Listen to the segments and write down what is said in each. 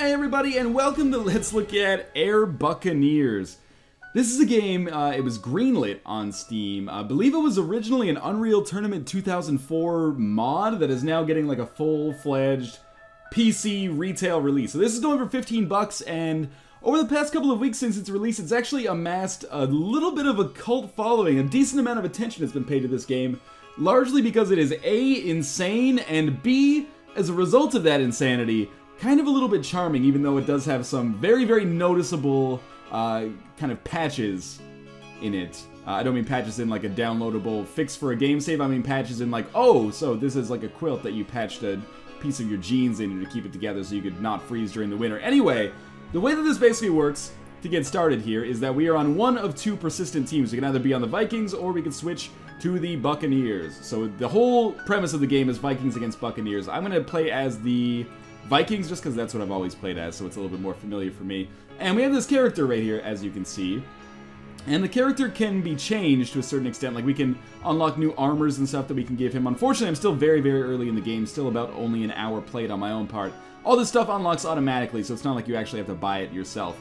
Hey everybody, and welcome to Let's Look at Air Buccaneers. This is a game, it was greenlit on Steam. I believe it was originally an Unreal Tournament 2004 mod that is now getting like a full-fledged PC retail release. So this is going for 15 bucks, and over the past couple of weeks since its release, it's actually amassed a little bit of a cult following. A decent amount of attention has been paid to this game, largely because it is A, insane, and B, as a result of that insanity, kind of a little bit charming, even though it does have some very, very noticeable kind of patches in it. I don't mean patches in like a downloadable fix for a game save, I mean patches in like, oh, so this is like a quilt that you patched a piece of your jeans in to keep it together so you could not freeze during the winter. Anyway, the way that this basically works, to get started here, is that we are on one of two persistent teams. We can either be on the Vikings or we can switch to the Buccaneers. So the whole premise of the game is Vikings against Buccaneers. I'm going to play as the Vikings just because that's what I've always played as, so it's a little bit more familiar for me. And we have this character right here, as you can see. And the character can be changed to a certain extent. Like, we can unlock new armors and stuff that we can give him. Unfortunately, I'm still very, very early in the game, still about only an hour played on my own part. All this stuff unlocks automatically, so it's not like you actually have to buy it yourself.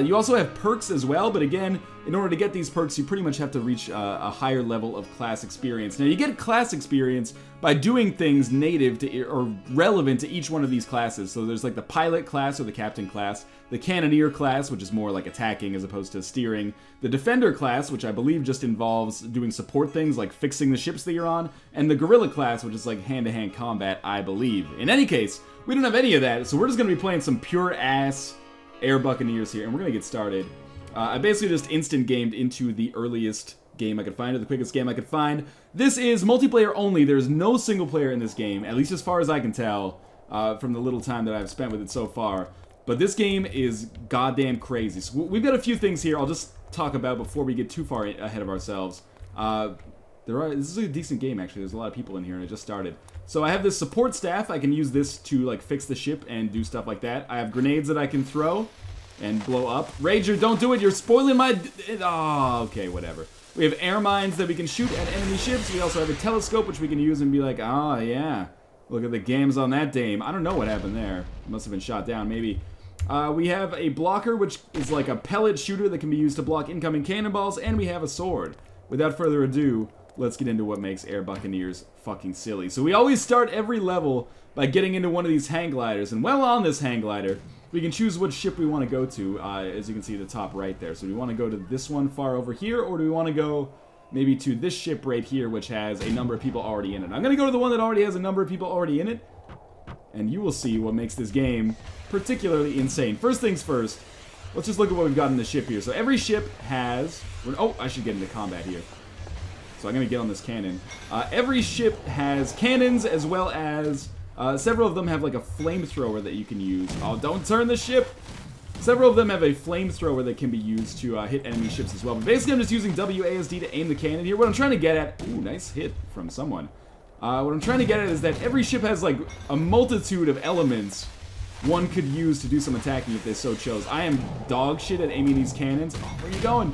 You also have perks as well, but again, in order to get these perks, you pretty much have to reach a higher level of class experience. Now, you get class experience by doing things native to or relevant to each one of these classes. So there's like the pilot class or the captain class, the cannoneer class, which is more like attacking as opposed to steering, the defender class, which I believe just involves doing support things like fixing the ships that you're on, and the guerrilla class, which is like hand-to-hand combat, I believe. In any case, we don't have any of that, so we're just going to be playing some pure-ass Air Buccaneers here, and we're going to get started. I basically just instant gamed into the earliest game I could find, or the quickest game I could find. This is multiplayer only. There's no single player in this game, at least as far as I can tell, from the little time that I've spent with it so far. But this game is goddamn crazy. So we've got a few things here I'll just talk about before we get too far ahead of ourselves. This is a decent game, actually. There's a lot of people in here, and it just started. So I have this support staff. I can use this to like fix the ship and do stuff like that. I have grenades that I can throw and blow up. Rager, don't do it. You're spoiling my... Oh, okay, whatever. We have air mines that we can shoot at enemy ships. We also have a telescope, which we can use and be like, oh, yeah. Look at the games on that dame. I don't know what happened there. It must have been shot down, maybe. We have a blocker, which is like a pellet shooter that can be used to block incoming cannonballs, and we have a sword. Without further ado, let's get into what makes Air Buccaneers fucking silly. So we always start every level by getting into one of these hang gliders, and while on this hang glider, we can choose what ship we want to go to, as you can see at the top right there. So do we want to go to this one far over here, or do we want to go maybe to this ship right here, which has a number of people already in it? I'm going to go to the one that already has a number of people already in it, and you will see what makes this game particularly insane. First things first, let's just look at what we've got in the ship here. So every ship has... Oh, I should get into combat here. So I'm going to get on this cannon. Every ship has cannons, as well as several of them have like a flamethrower that you can use. Oh, don't turn the ship! Several of them have a flamethrower that can be used to hit enemy ships as well. But basically, I'm just using WASD to aim the cannon here. What I'm trying to get at... Ooh, nice hit from someone. What I'm trying to get at is that every ship has like a multitude of elements one could use to do some attacking if they so chose. I am dog shit at aiming these cannons. Oh, where are you going?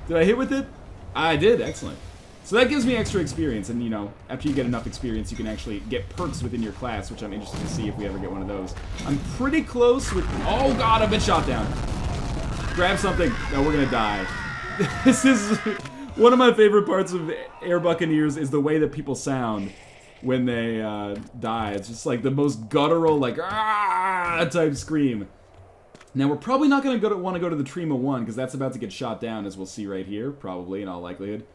Did I hit with it? I did, excellent. So that gives me extra experience, and you know, after you get enough experience, you can actually get perks within your class, which I'm interested to see if we ever get one of those. I'm pretty close with... Oh god, I've been shot down. Grab something. No, we're gonna die. This is... One of my favorite parts of Air Buccaneers is the way that people sound when they die. It's just like the most guttural, like, ah type scream. Now, we're probably not going to want to go to the Trima 1, because that's about to get shot down, as we'll see right here, probably, in all likelihood.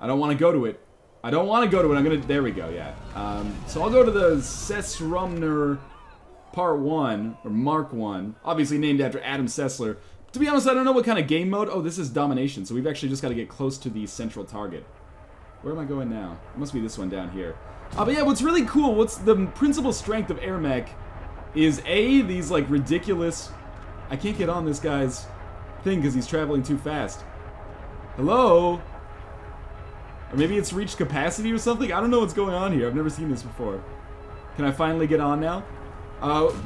I don't want to go to it. I don't want to go to it. I'm going to... There we go, yeah. So I'll go to the Sessrumner Part 1, or Mark 1, obviously named after Adam Sessler. To be honest, I don't know what kind of game mode... Oh, this is Domination, so we've actually just got to get close to the central target. Where am I going now? It must be this one down here. But yeah, what's really cool, what's the principal strength of Air Mech is A, these like ridiculous... I can't get on this guy's thing because he's traveling too fast. Hello? Or maybe it's reached capacity or something? I don't know what's going on here. I've never seen this before. Can I finally get on now?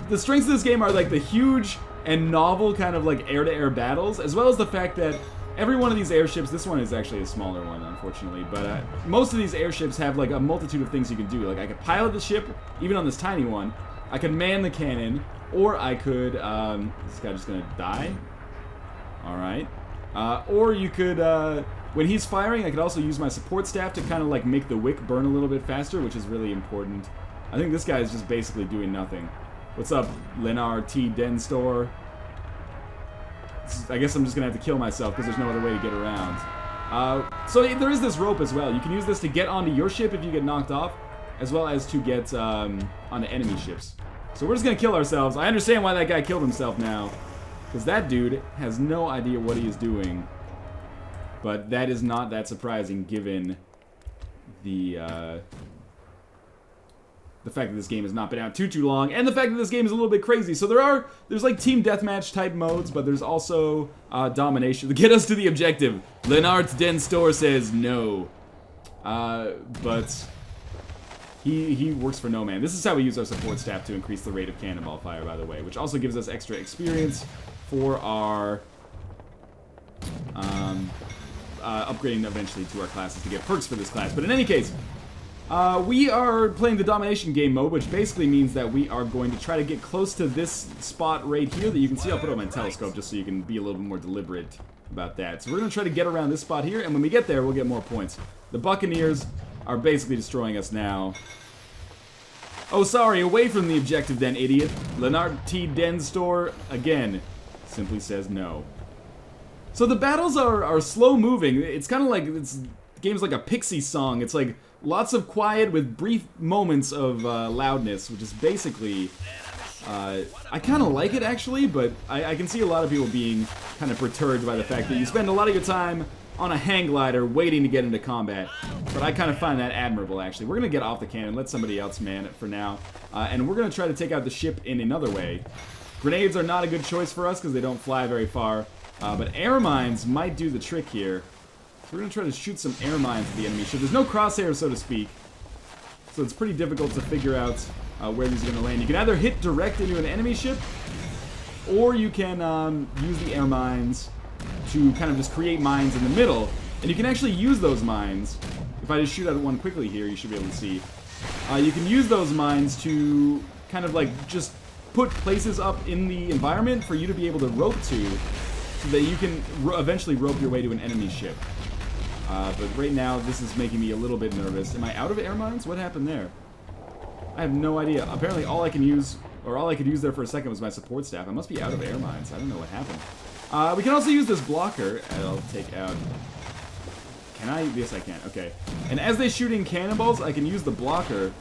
The strengths of this game are like the huge and novel kind of like air-to-air battles, as well as the fact that every one of these airships, this one is actually a smaller one, unfortunately, but most of these airships have like a multitude of things you can do. Like I could pilot the ship, even on this tiny one, I could man the cannon, or I could, this guy just gonna die? Alright. Or you could, when he's firing, I could also use my support staff to kind of like make the wick burn a little bit faster, which is really important. I think this guy is just basically doing nothing. What's up, Leonard T. Denstor? I guess I'm just gonna have to kill myself because there's no other way to get around. So there is this rope as well. You can use this to get onto your ship if you get knocked off, as well as to get onto enemy ships. So we're just gonna kill ourselves. I understand why that guy killed himself now, because that dude has no idea what he is doing. But that is not that surprising given the fact that this game has not been out too long, and the fact that this game is a little bit crazy. So there's like team deathmatch type modes, but there's also domination to get us to the objective. Leonard Denstor says no, but he works for no man. This is how we use our support staff to increase the rate of cannonball fire, by the way, which also gives us extra experience for our upgrading eventually to our classes to get perks for this class. But in any case, we are playing the domination game mode, which basically means that we are going to try to get close to this spot right here that you can see. I'll put up my telescope just so you can be a little bit more deliberate about that. So we're going to try to get around this spot here, and when we get there, we'll get more points. The Buccaneers are basically destroying us now. Oh, sorry, away from the objective then, idiot. Leonard T. Denstor, again, simply says no. So the battles are slow moving. It's kind of like, the game's like a Pixie song. It's like lots of quiet with brief moments of loudness, which is basically, I kind of like it actually, but I can see a lot of people being kind of perturbed by the fact that you spend a lot of your time on a hang glider waiting to get into combat. But I kind of find that admirable actually. We're going to get off the cannon, let somebody else man it for now, and we're going to try to take out the ship in another way. Grenades are not a good choice for us because they don't fly very far. But air mines might do the trick here. So we're going to try to shoot some air mines at the enemy ship. There's no crosshairs, so to speak. So it's pretty difficult to figure out where these are going to land. You can either hit direct into an enemy ship, or you can use the air mines to kind of just create mines in the middle. And you can actually use those mines. If I just shoot at one quickly here, you should be able to see. You can use those mines to kind of like just put places up in the environment for you to be able to rope to, so that you can eventually rope your way to an enemy ship. But right now, this is making me a little bit nervous. Am I out of air mines? What happened there? I have no idea. Apparently all I can use, or all I could use there for a second was my support staff. I must be out of air mines. I don't know what happened. We can also use this blocker, and I'll take out... Can I? Yes, I can. Okay. And as they shoot in cannonballs, I can use the blocker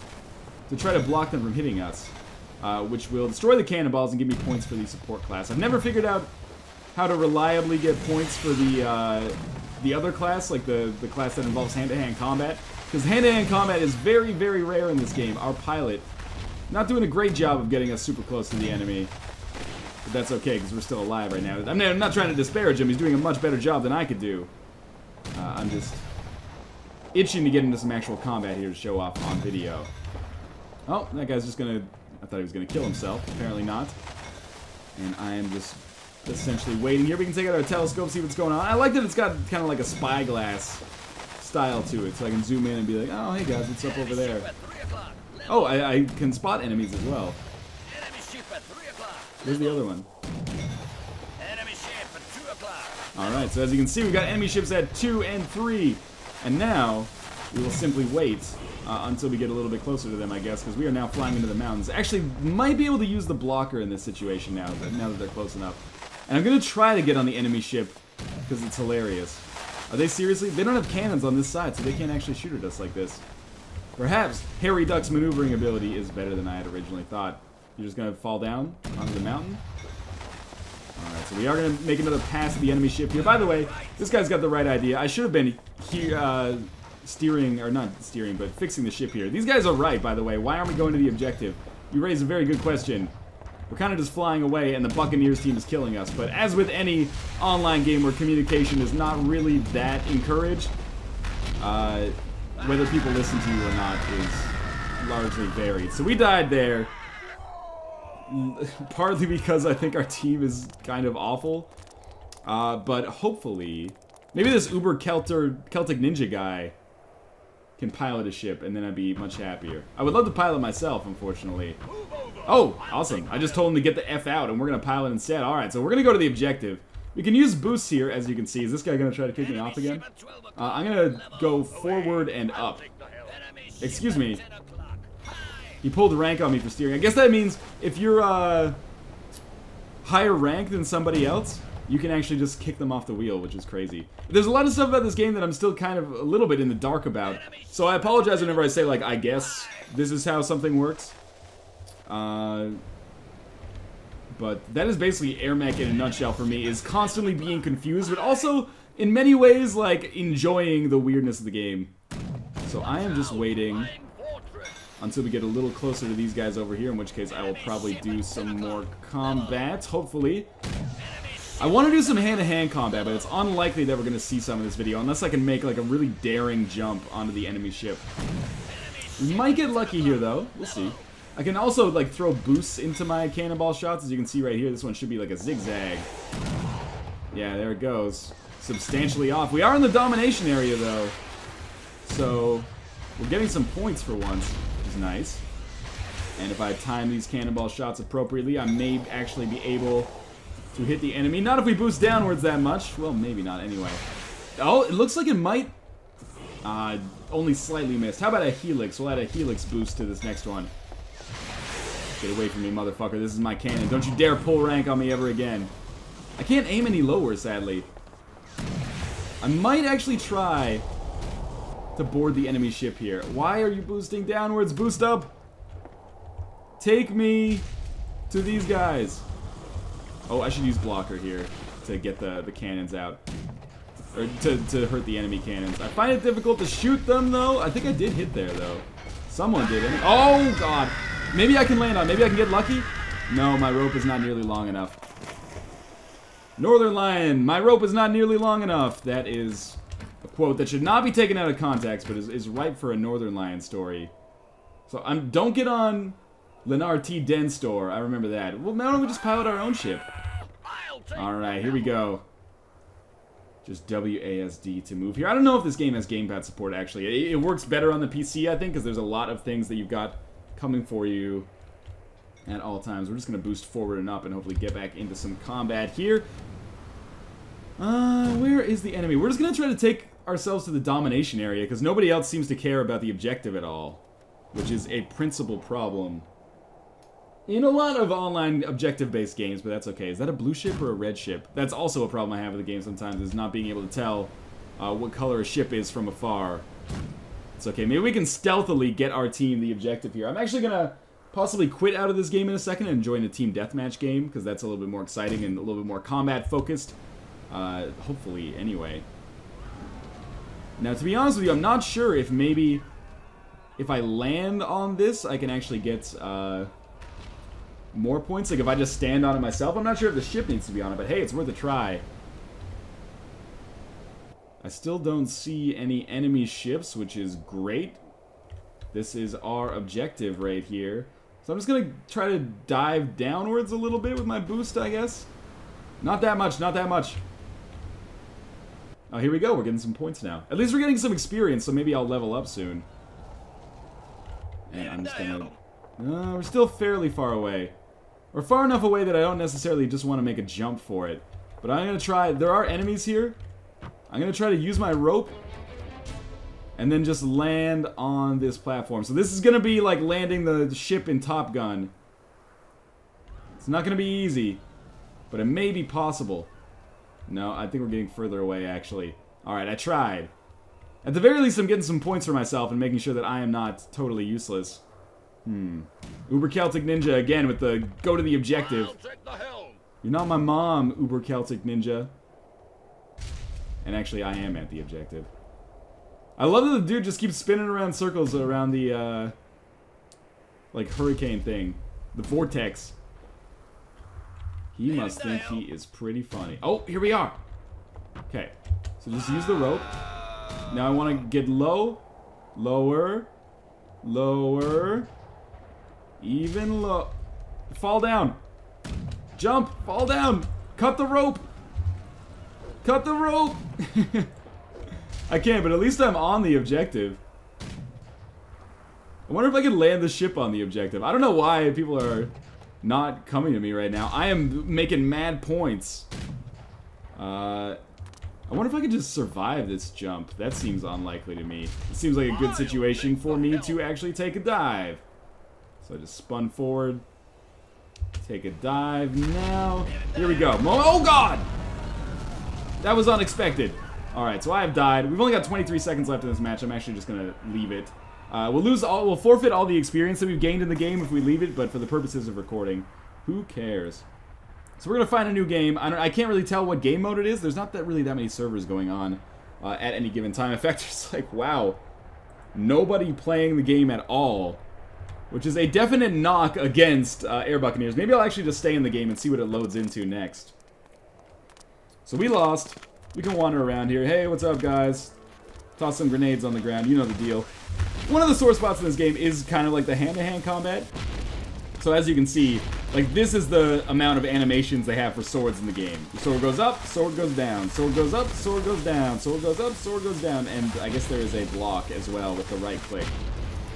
to try to block them from hitting us, which will destroy the cannonballs and give me points for the support class. I've never figured out how to reliably get points for the other class, like the class that involves hand-to-hand combat, because hand-to-hand combat is very, very rare in this game. Our pilot not doing a great job of getting us super close to the enemy, but that's okay because we're still alive right now. I'm not trying to disparage him. He's doing a much better job than I could do. I'm just itching to get into some actual combat here to show off on video. Oh, that guy's just gonna... I thought he was gonna kill himself. Apparently not. And I am just essentially waiting here. We can take out our telescope, see what's going on. I like that it's got kind of like a spyglass style to it, so I can zoom in and be like, oh, hey guys, what's up over there? Oh, I can spot enemies as well. Where's the other one? Alright, so as you can see, we've got enemy ships at 2 and 3. And now, we will simply wait until we get a little bit closer to them, I guess, because we are now flying into the mountains. Actually, might be able to use the blocker in this situation now that they're close enough. And I'm going to try to get on the enemy ship, because it's hilarious. Are they seriously? They don't have cannons on this side, so they can't actually shoot at us like this. Perhaps Harry Duck's maneuvering ability is better than I had originally thought. You're just going to fall down onto the mountain? Alright, so we are going to make another pass at the enemy ship here. By the way, this guy's got the right idea. I should have been here, steering, or not steering, but fixing the ship here. These guys are right, by the way. Why aren't we going to the objective? You raise a very good question. We're kind of just flying away, and the Buccaneers team is killing us. But as with any online game where communication is not really that encouraged, whether people listen to you or not is largely varied. So we died there, partly because I think our team is kind of awful. But hopefully, maybe this Uber Celtic Ninja guy can pilot a ship, and then I'd be much happier. I would love to pilot myself, unfortunately. Oh, awesome. I just told him to get the F out, and we're going to pilot instead. Alright, so we're going to go to the objective. We can use boosts here, as you can see. Is this guy going to try to kick me off again? I'm going to go forward and up. Excuse me. He pulled rank on me for steering. I guess that means if you're higher rank than somebody else, you can actually just kick them off the wheel, which is crazy. There's a lot of stuff about this game that I'm still kind of a little bit in the dark about. So I apologize whenever I say, like, I guess this is how something works. But that is basically Air Mech in a nutshell for me, is constantly being confused, but also, in many ways, like, enjoying the weirdness of the game. So I am just waiting until we get a little closer to these guys over here, in which case I will probably do some more combat, hopefully. I want to do some hand-to-hand combat, but it's unlikely that we're going to see some in this video, unless I can make, like, a really daring jump onto the enemy ship. We might get lucky here, though. We'll see. I can also, like, throw boosts into my cannonball shots, as you can see right here. This one should be like a zigzag. Yeah, there it goes. Substantially off. We are in the domination area, though. So, we're getting some points for once, which is nice. And if I time these cannonball shots appropriately, I may actually be able to hit the enemy. Not if we boost downwards that much. Well, maybe not anyway. Oh, it looks like it might... only slightly missed. How about a helix? We'll add a helix boost to this next one. Get away from me, motherfucker. This is my cannon. Don't you dare pull rank on me ever again. I can't aim any lower, sadly. I might actually try to board the enemy ship here. Why are you boosting downwards? Boost up! Take me to these guys. Oh, I should use blocker here to get the cannons out. Or to hurt the enemy cannons. I find it difficult to shoot them, though. I think I did hit there, though. Someone did. Oh, God. Maybe I can land on. Maybe I can get lucky? No, my rope is not nearly long enough. Northernlion, my rope is not nearly long enough. That is a quote that should not be taken out of context, but is ripe for a Northernlion story. So don't get on Lenar T. Den store. I remember that. Well, why don't we just pilot our own ship? Alright, here we go. Just WASD to move here. I don't know if this game has gamepad support, actually. It works better on the PC, I think, because there's a lot of things that you've got coming for you at all times. We're just going to boost forward and up and hopefully get back into some combat here. Where is the enemy? We're just going to try to take ourselves to the domination area, because nobody else seems to care about the objective at all, which is a principal problem in a lot of online objective-based games, but that's okay. Is that a blue ship or a red ship? That's also a problem I have with the game sometimes, is not being able to tell what color a ship is from afar. It's okay. Maybe we can stealthily get our team the objective here. I'm actually going to possibly quit out of this game in a second and join a team deathmatch game, because that's a little bit more exciting and a little bit more combat-focused. Hopefully, anyway. Now, to be honest with you, I'm not sure if maybe if I land on this, I can actually get more points. Like, if I just stand on it myself. I'm not sure if the ship needs to be on it, but hey, it's worth a try. I still don't see any enemy ships, which is great. This is our objective right here. So I'm just going to try to dive downwards a little bit with my boost, I guess. Not that much, not that much. Oh, here we go. We're getting some points now. At least we're getting some experience, so maybe I'll level up soon. And I'm just going to... we're still fairly far away. We're far enough away that I don't necessarily just want to make a jump for it. But I'm going to try... There are enemies here. I'm going to try to use my rope and then just land on this platform. So this is going to be like landing the ship in Top Gun. It's not going to be easy, but it may be possible. No, I think we're getting further away, actually. Alright, I tried. At the very least, I'm getting some points for myself and making sure that I am not totally useless. Uber Celtic Ninja again with the go to the objective. You're not my mom, Uber Celtic Ninja. And actually, I am at the objective. I love that the dude just keeps spinning around circles around the, like, hurricane thing. The vortex. He must think he is pretty funny. Oh, here we are. Okay. So just use the rope. Now I want to get low. Lower. Lower. Even low. Fall down. Jump. Fall down. Cut the rope. Cut the rope! I can't, but at least I'm on the objective. I wonder if I can land the ship on the objective. I don't know why people are not coming to me right now. I am making mad points. I wonder if I could just survive this jump. That seems unlikely to me. It seems like a good situation for me to actually take a dive. So I just spun forward. Take a dive now. Here we go. Oh god! That was unexpected. Alright, so I have died. We've only got 23 seconds left in this match. I'm actually just gonna leave it. We'll forfeit all the experience that we've gained in the game if we leave it, but for the purposes of recording, who cares? So we're gonna find a new game. I can't really tell what game mode it is. There's not really that many servers going on at any given time. In fact, it's like, wow, nobody playing the game at all, which is a definite knock against Air Buccaneers. Maybe I'll actually just stay in the game and see what it loads into next. So we lost. We can wander around here. Hey, what's up, guys? Toss some grenades on the ground. You know the deal. One of the sore spots in this game is kind of like the hand-to-hand combat. So as you can see, like this is the amount of animations they have for swords in the game. The sword goes up, sword goes down, sword goes up, sword goes down, sword goes up, sword goes down, and I guess there is a block as well with the right click.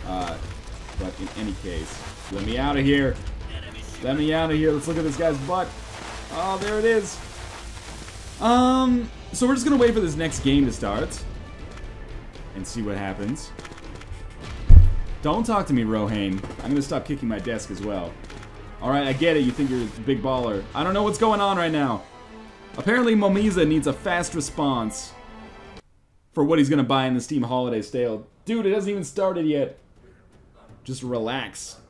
But in any case, let me out of here. Let me out of here. Let's look at this guy's butt. Oh, there it is. So we're just gonna wait for this next game to start and see what happens. Don't talk to me, Rohane. I'm gonna stop kicking my desk as well. Alright, I get it. You think you're a big baller. I don't know what's going on right now. Apparently, Momiza needs a fast response for what he's gonna buy in the Steam Holiday Sale. Dude, it hasn't even started yet. Just relax.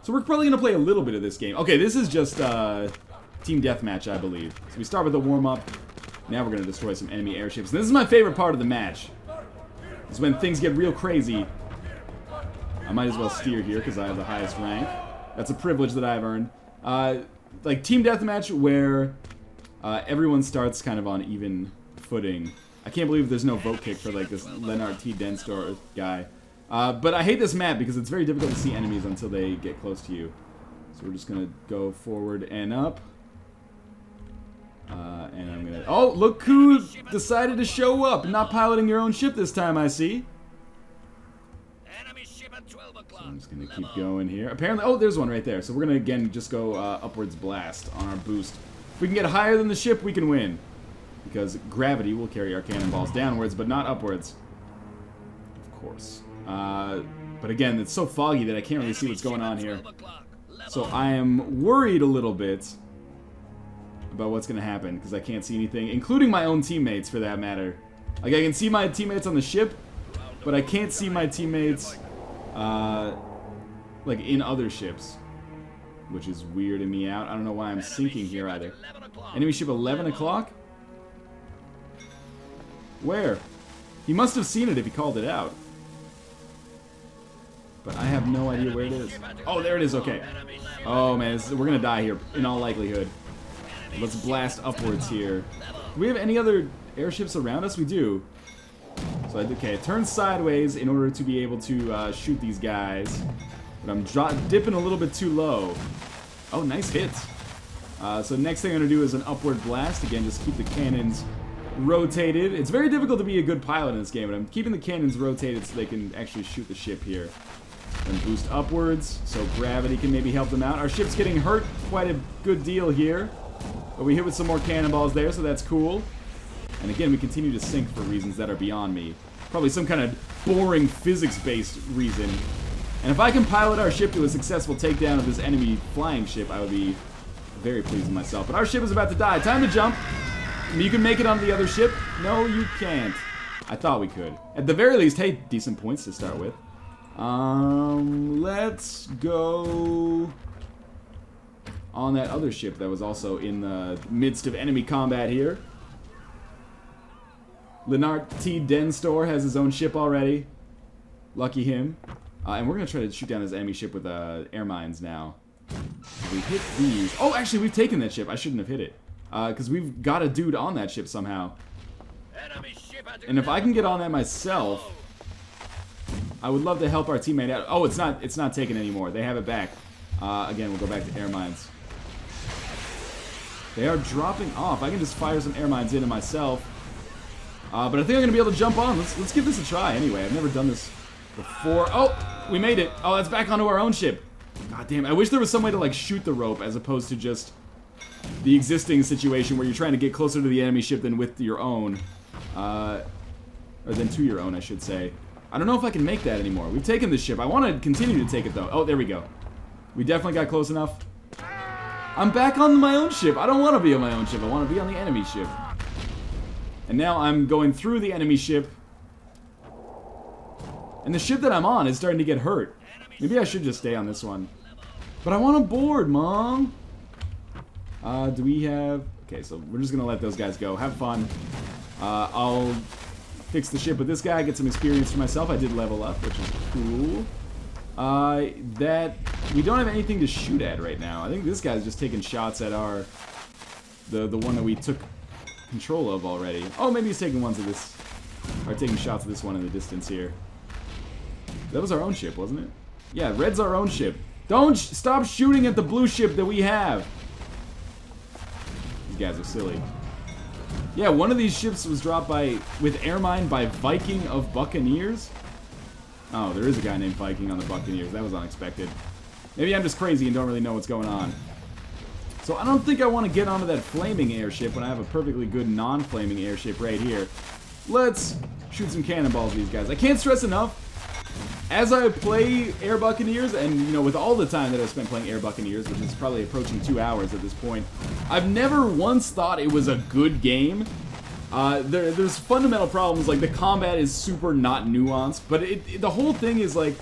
So we're probably gonna play a little bit of this game. Okay, this is just Team Deathmatch, I believe. So we start with a warm-up. Now we're gonna destroy some enemy airships. And this is my favorite part of the match. It's when things get real crazy. I might as well steer here because I have the highest rank. That's a privilege that I've earned. Like Team Deathmatch where everyone starts kind of on even footing. I can't believe there's no vote kick for like this Lennart T. Denstor guy. But I hate this map because it's very difficult to see enemies until they get close to you. So we're just gonna go forward and up. And I'm gonna... Oh, look who decided to show up! Not piloting your own ship this time, I see. So I'm just gonna keep going here. Apparently... Oh, there's one right there. So we're gonna, again, just go upwards blast on our boost. If we can get higher than the ship, we can win. Because gravity will carry our cannonballs downwards, but not upwards. Of course. But again, it's so foggy that I can't really see what's going on here. So I am worried a little bit about what's going to happen, because I can't see anything, including my own teammates, for that matter. Like, I can see my teammates on the ship, but I can't see my teammates, like, in other ships, which is weirding me out. I don't know why I'm sinking here, either. Enemy ship 11 o'clock? Where? He must have seen it if he called it out. But I have no idea where it is. Oh, there it is, okay. Oh, man, we're going to die here, in all likelihood. Let's blast upwards here. Do we have any other airships around us? We do. So, okay, turn sideways in order to be able to shoot these guys. But I'm dipping a little bit too low. Oh, nice hits. So next thing I'm going to do is an upward blast. Again, just keep the cannons rotated. It's very difficult to be a good pilot in this game, but I'm keeping the cannons rotated so they can actually shoot the ship here. And boost upwards, so gravity can maybe help them out. Our ship's getting hurt quite a good deal here. But we hit with some more cannonballs there, so that's cool. And again, we continue to sink for reasons that are beyond me. Probably some kind of boring physics-based reason. And if I can pilot our ship to a successful takedown of this enemy flying ship, I would be very pleased with myself. But our ship is about to die. Time to jump. You can make it onto the other ship. No, you can't. I thought we could. At the very least, hey, decent points to start with. Let's go on that other ship that was also in the midst of enemy combat here. Lennart T. Denstor has his own ship already. Lucky him. And we're going to try to shoot down this enemy ship with air mines now. If we hit these... Oh, actually, we've taken that ship. I shouldn't have hit it. Because we've got a dude on that ship somehow. And if I can get on that myself... I would love to help our teammate out. Oh, it's not taken anymore. They have it back. Again, we'll go back to air mines. They are dropping off. I can just fire some air mines into myself. But I think I'm going to be able to jump on. Let's give this a try anyway. I've never done this before. Oh! We made it. Oh, that's back onto our own ship. God damn, I wish there was some way to, like, shoot the rope as opposed to just the existing situation where you're trying to get closer to the enemy ship than with your own. Or than to your own, I should say. I don't know if I can make that anymore. We've taken this ship. I want to continue to take it, though. Oh, there we go. We definitely got close enough. I'm back on my own ship. I don't want to be on my own ship. I want to be on the enemy ship. And now I'm going through the enemy ship. And the ship that I'm on is starting to get hurt. Maybe I should just stay on this one. But I want to board, Mom. Do we have... Okay, so we're just going to let those guys go. Have fun. I'll fix the ship with this guy, get some experience for myself. I did level up, which is cool. We don't have anything to shoot at right now. I think this guy's just taking shots at the one that we took control of already. Oh, maybe he's taking ones of this, or taking shots of this one in the distance here. That was our own ship, wasn't it? Yeah, red's our own ship. Don't stop shooting at the blue ship that we have. These guys are silly. Yeah, one of these ships was dropped with air mine by Viking of Buccaneers. Oh, there is a guy named Viking on the Buccaneers. That was unexpected. Maybe I'm just crazy and don't really know what's going on. So I don't think I want to get onto that flaming airship when I have a perfectly good non-flaming airship right here. Let's shoot some cannonballs at these guys. I can't stress enough, as I play Air Buccaneers, and you know, with all the time that I've spent playing Air Buccaneers, which is probably approaching 2 hours at this point, I've never once thought it was a good game. There's fundamental problems, like the combat is super not nuanced, but the whole thing is like,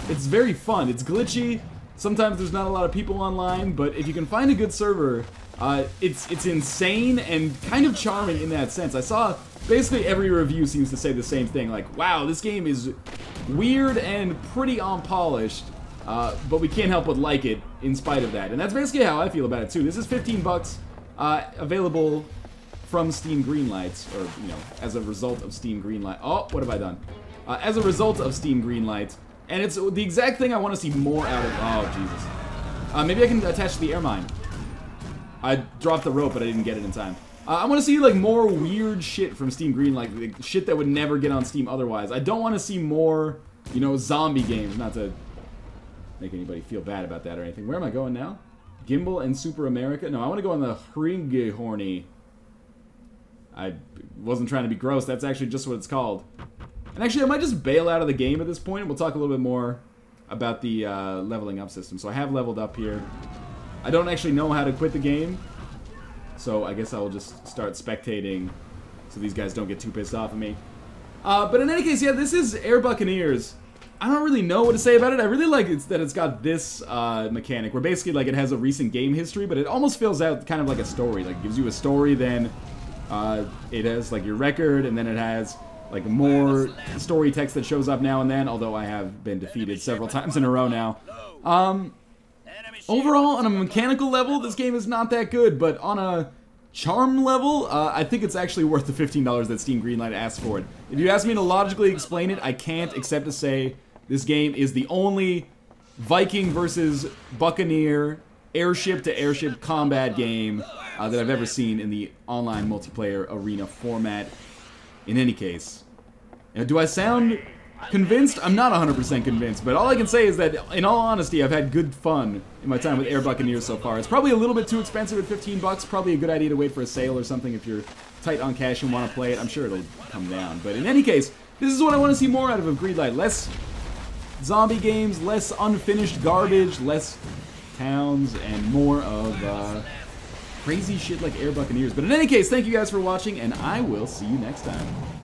it's very fun. It's glitchy. Sometimes there's not a lot of people online, but if you can find a good server, it's insane and kind of charming in that sense. I saw basically every review seems to say the same thing, like, wow, this game is weird and pretty unpolished, but we can't help but like it in spite of that. And that's basically how I feel about it too. This is 15 bucks, available from Steam Greenlights, or, you know, as a result of Steam Greenlight. Oh, what have I done? As a result of Steam Greenlight. And it's the exact thing I want to see more out of. Oh, Jesus. Maybe I can attach to the air mine. I dropped the rope, but I didn't get it in time. I want to see, like, more weird shit from Steam Greenlight, like, shit that would never get on Steam otherwise. I don't want to see more, you know, zombie games, not to make anybody feel bad about that or anything. Where am I going now? Gimbal and Super America? No, I want to go on the Hringehorny. I wasn't trying to be gross, that's actually just what it's called. And actually, I might just bail out of the game at this point, and we'll talk a little bit more about the leveling up system. So I have leveled up here. I don't actually know how to quit the game, so I guess I will just start spectating so these guys don't get too pissed off at me. But in any case, yeah, this is Air Buccaneers. I don't really know what to say about it. I really like that it's got this mechanic, where basically like it has a recent game history, but it almost fills out kind of like a story. Like, it gives you a story, then it has like your record, and then it has like more story text that shows up now and then, although I have been defeated several times in a row now. Overall, on a mechanical level, this game is not that good, but on a charm level, I think it's actually worth the $15 that Steam Greenlight asked for it. If you ask me to logically explain it, I can't, except to say this game is the only Viking versus Buccaneer airship-to-airship combat game that I've ever seen in the online multiplayer arena format. In any case, do I sound convinced? I'm not 100% convinced, but all I can say is that, in all honesty, I've had good fun in my time with Air Buccaneers so far. It's probably a little bit too expensive at 15 bucks. Probably a good idea to wait for a sale or something if you're tight on cash and want to play it. I'm sure it'll come down. But in any case, this is what I want to see more out of Greenlight. Less zombie games, less unfinished garbage, less towns, and more of crazy shit like Air Buccaneers. But in any case, thank you guys for watching, and I will see you next time.